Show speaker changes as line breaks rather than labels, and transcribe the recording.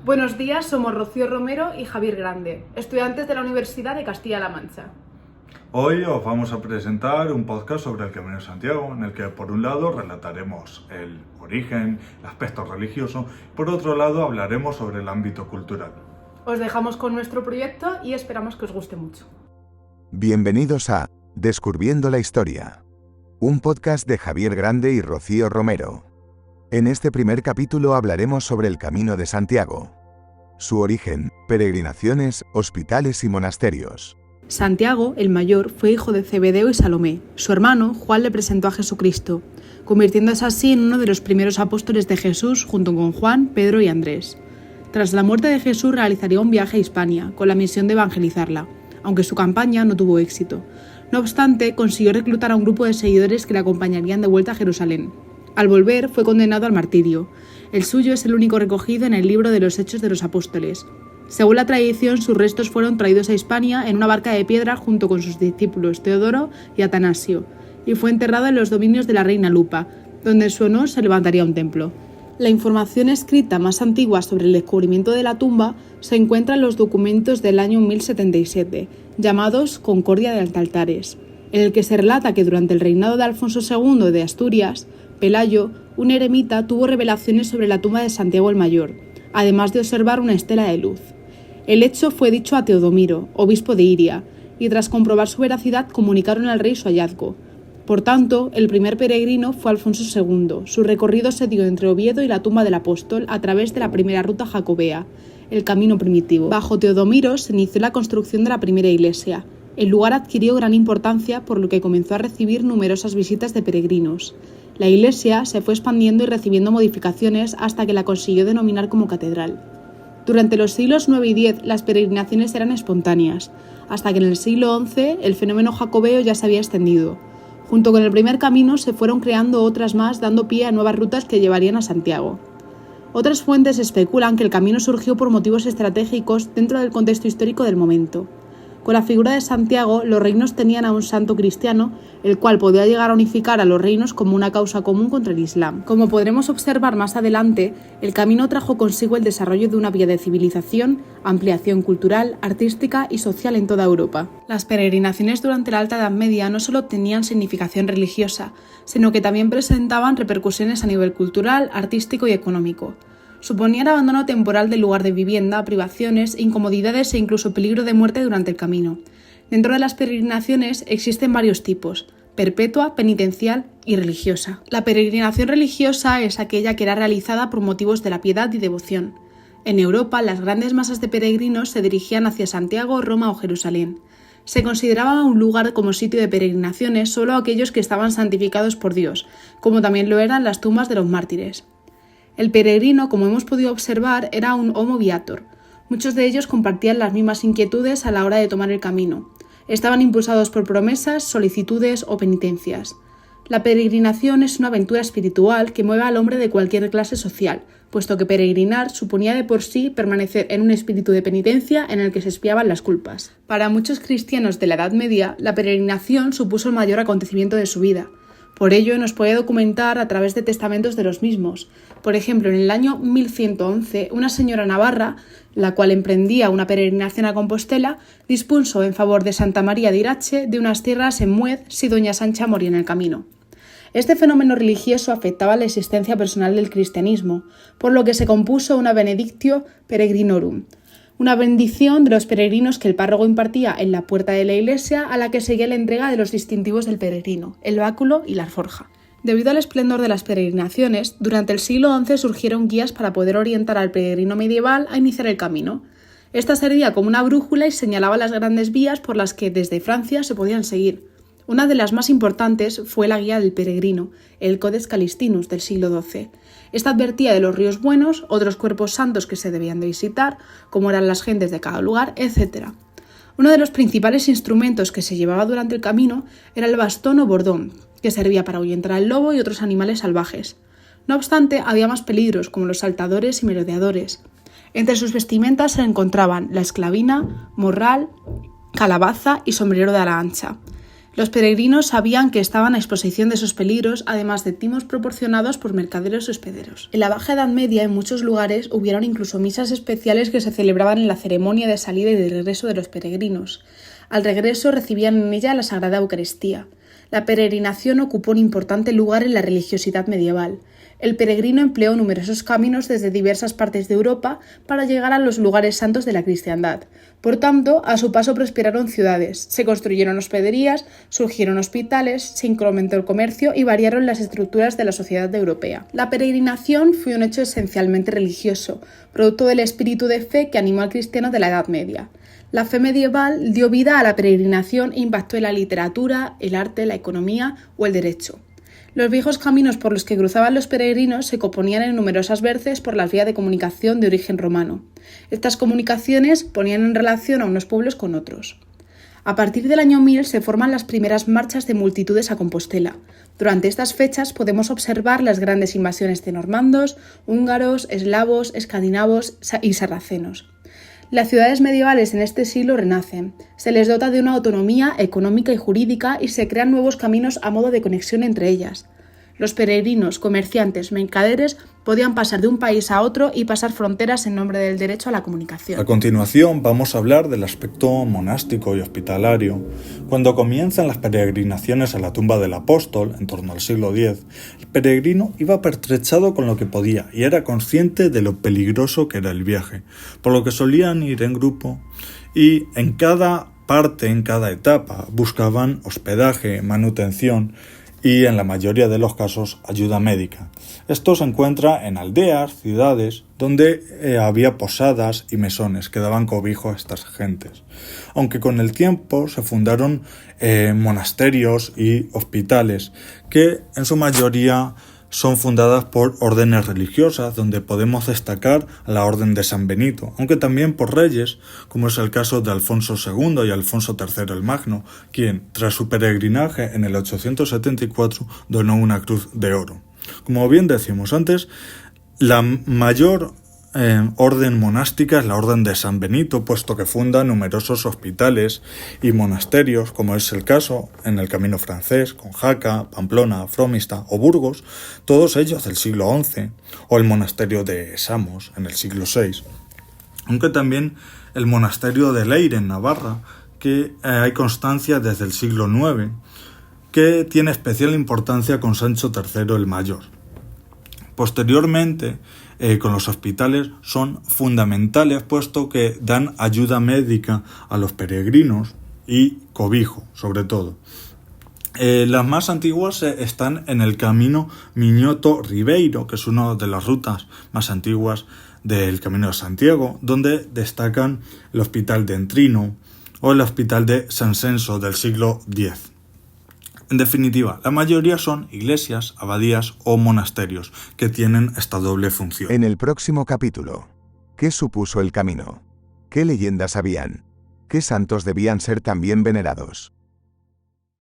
Buenos días, somos Rocío Romero y Javier Grande, estudiantes de la Universidad de Castilla-La Mancha.
Hoy os vamos a presentar un podcast sobre el Camino de Santiago, en el que por un lado relataremos el origen, el aspecto religioso, por otro lado hablaremos sobre el ámbito cultural.
Os dejamos con nuestro proyecto y esperamos que os guste mucho.
Bienvenidos a Descubriendo la Historia, un podcast de Javier Grande y Rocío Romero. En este primer capítulo hablaremos sobre el Camino de Santiago, su origen, peregrinaciones, hospitales y monasterios.
Santiago, el mayor, fue hijo de Zebedeo y Salomé. Su hermano, Juan, le presentó a Jesucristo, convirtiéndose así en uno de los primeros apóstoles de Jesús junto con Juan, Pedro y Andrés. Tras la muerte de Jesús realizaría un viaje a Hispania, con la misión de evangelizarla, aunque su campaña no tuvo éxito. No obstante, consiguió reclutar a un grupo de seguidores que le acompañarían de vuelta a Jerusalén. Al volver, fue condenado al martirio. El suyo es el único recogido en el libro de los Hechos de los Apóstoles. Según la tradición, sus restos fueron traídos a Hispania en una barca de piedra junto con sus discípulos Teodoro y Atanasio, y fue enterrado en los dominios de la reina Lupa, donde en su honor se levantaría un templo. La información escrita más antigua sobre el descubrimiento de la tumba se encuentra en los documentos del año 1077, llamados Concordia de Altares, en el que se relata que durante el reinado de Alfonso II de Asturias, Pelayo, un eremita, tuvo revelaciones sobre la tumba de Santiago el Mayor, además de observar una estela de luz. El hecho fue dicho a Teodomiro, obispo de Iria, y tras comprobar su veracidad comunicaron al rey su hallazgo. Por tanto, el primer peregrino fue Alfonso II. Su recorrido se dio entre Oviedo y la tumba del apóstol a través de la primera ruta jacobea, el camino primitivo. Bajo Teodomiro se inició la construcción de la primera iglesia. El lugar adquirió gran importancia, por lo que comenzó a recibir numerosas visitas de peregrinos. La iglesia se fue expandiendo y recibiendo modificaciones hasta que la consiguió denominar como catedral. Durante los siglos IX y X las peregrinaciones eran espontáneas, hasta que en el siglo XI el fenómeno jacobeo ya se había extendido. Junto con el primer camino se fueron creando otras más, dando pie a nuevas rutas que llevarían a Santiago. Otras fuentes especulan que el camino surgió por motivos estratégicos dentro del contexto histórico del momento. Con la figura de Santiago, los reinos tenían a un santo cristiano, el cual podía llegar a unificar a los reinos como una causa común contra el Islam. Como podremos observar más adelante, el camino trajo consigo el desarrollo de una vía de civilización, ampliación cultural, artística y social en toda Europa. Las peregrinaciones durante la Alta Edad Media no solo tenían significación religiosa, sino que también presentaban repercusiones a nivel cultural, artístico y económico. Suponían abandono temporal del lugar de vivienda, privaciones, incomodidades e incluso peligro de muerte durante el camino. Dentro de las peregrinaciones existen varios tipos: perpetua, penitencial y religiosa. La peregrinación religiosa es aquella que era realizada por motivos de la piedad y devoción. En Europa, las grandes masas de peregrinos se dirigían hacia Santiago, Roma o Jerusalén. Se consideraba un lugar como sitio de peregrinaciones solo aquellos que estaban santificados por Dios, como también lo eran las tumbas de los mártires. El peregrino, como hemos podido observar, era un homo viator. Muchos de ellos compartían las mismas inquietudes a la hora de tomar el camino. Estaban impulsados por promesas, solicitudes o penitencias. La peregrinación es una aventura espiritual que mueve al hombre de cualquier clase social, puesto que peregrinar suponía de por sí permanecer en un espíritu de penitencia en el que se expiaban las culpas. Para muchos cristianos de la Edad Media, la peregrinación supuso el mayor acontecimiento de su vida. Por ello, nos puede documentar a través de testamentos de los mismos. Por ejemplo, en el año 1111, una señora navarra, la cual emprendía una peregrinación a Compostela, dispuso en favor de Santa María de Irache de unas tierras en Muez si doña Sancha moría en el camino. Este fenómeno religioso afectaba la existencia personal del cristianismo, por lo que se compuso una benedictio peregrinorum, una bendición de los peregrinos que el párroco impartía en la puerta de la iglesia, a la que seguía la entrega de los distintivos del peregrino, el báculo y la alforja. Debido al esplendor de las peregrinaciones, durante el siglo XI surgieron guías para poder orientar al peregrino medieval a iniciar el camino. Esta servía como una brújula y señalaba las grandes vías por las que desde Francia se podían seguir. Una de las más importantes fue la guía del peregrino, el Codex Calistinus del siglo XII. Esta advertía de los ríos buenos, otros cuerpos santos que se debían de visitar, como eran las gentes de cada lugar, etc. Uno de los principales instrumentos que se llevaba durante el camino era el bastón o bordón, que servía para ahuyentar al lobo y otros animales salvajes. No obstante, había más peligros, como los saltadores y merodeadores. Entre sus vestimentas se encontraban la esclavina, morral, calabaza y sombrero de ala ancha. Los peregrinos sabían que estaban a exposición de esos peligros, además de timos proporcionados por mercaderes y hospederos. En la Baja Edad Media, en muchos lugares, hubieron incluso misas especiales que se celebraban en la ceremonia de salida y de regreso de los peregrinos. Al regreso recibían en ella la Sagrada Eucaristía. La peregrinación ocupó un importante lugar en la religiosidad medieval. El peregrino empleó numerosos caminos desde diversas partes de Europa para llegar a los lugares santos de la cristiandad. Por tanto, a su paso prosperaron ciudades, se construyeron hospederías, surgieron hospitales, se incrementó el comercio y variaron las estructuras de la sociedad europea. La peregrinación fue un hecho esencialmente religioso, producto del espíritu de fe que animó al cristiano de la Edad Media. La fe medieval dio vida a la peregrinación e impactó en la literatura, el arte, la economía o el derecho. Los viejos caminos por los que cruzaban los peregrinos se componían en numerosas veces por las vías de comunicación de origen romano. Estas comunicaciones ponían en relación a unos pueblos con otros. A partir del año 1000 se forman las primeras marchas de multitudes a Compostela. Durante estas fechas podemos observar las grandes invasiones de normandos, húngaros, eslavos, escandinavos y sarracenos. Las ciudades medievales en este siglo renacen, se les dota de una autonomía económica y jurídica y se crean nuevos caminos a modo de conexión entre ellas. Los peregrinos, comerciantes, mercaderes podían pasar de un país a otro y pasar fronteras en nombre del derecho a la comunicación.
A continuación vamos a hablar del aspecto monástico y hospitalario. Cuando comienzan las peregrinaciones a la tumba del apóstol, en torno al siglo X, el peregrino iba pertrechado con lo que podía y era consciente de lo peligroso que era el viaje, por lo que solían ir en grupo y en cada parte, en cada etapa, buscaban hospedaje, manutención y en la mayoría de los casos ayuda médica. Esto se encuentra en aldeas, ciudades, donde había posadas y mesones que daban cobijo a estas gentes. Aunque con el tiempo se fundaron monasterios y hospitales que en su mayoría son fundadas por órdenes religiosas, donde podemos destacar a la Orden de San Benito, aunque también por reyes, como es el caso de Alfonso II y Alfonso III el Magno, quien, tras su peregrinaje en el 874, donó una cruz de oro. Como bien decíamos antes, la mayor orden monástica es la Orden de San Benito, puesto que funda numerosos hospitales y monasterios, como es el caso en el Camino Francés, con Jaca, Pamplona, Fromista o Burgos, todos ellos del siglo XI, o el monasterio de Samos en el siglo VI. Aunque también el monasterio de Leire en Navarra, que hay constancia desde el siglo IX, que tiene especial importancia con Sancho III el Mayor. Posteriormente, con los hospitales son fundamentales, puesto que dan ayuda médica a los peregrinos y cobijo, sobre todo. Las más antiguas están en el camino Miñoto-Ribeiro, que es una de las rutas más antiguas del Camino de Santiago, donde destacan el Hospital de Entrino o el Hospital de San Censo del siglo X. En definitiva, la mayoría son iglesias, abadías o monasterios que tienen esta doble función.
En el próximo capítulo, ¿qué supuso el camino? ¿Qué leyendas habían? ¿Qué santos debían ser también venerados?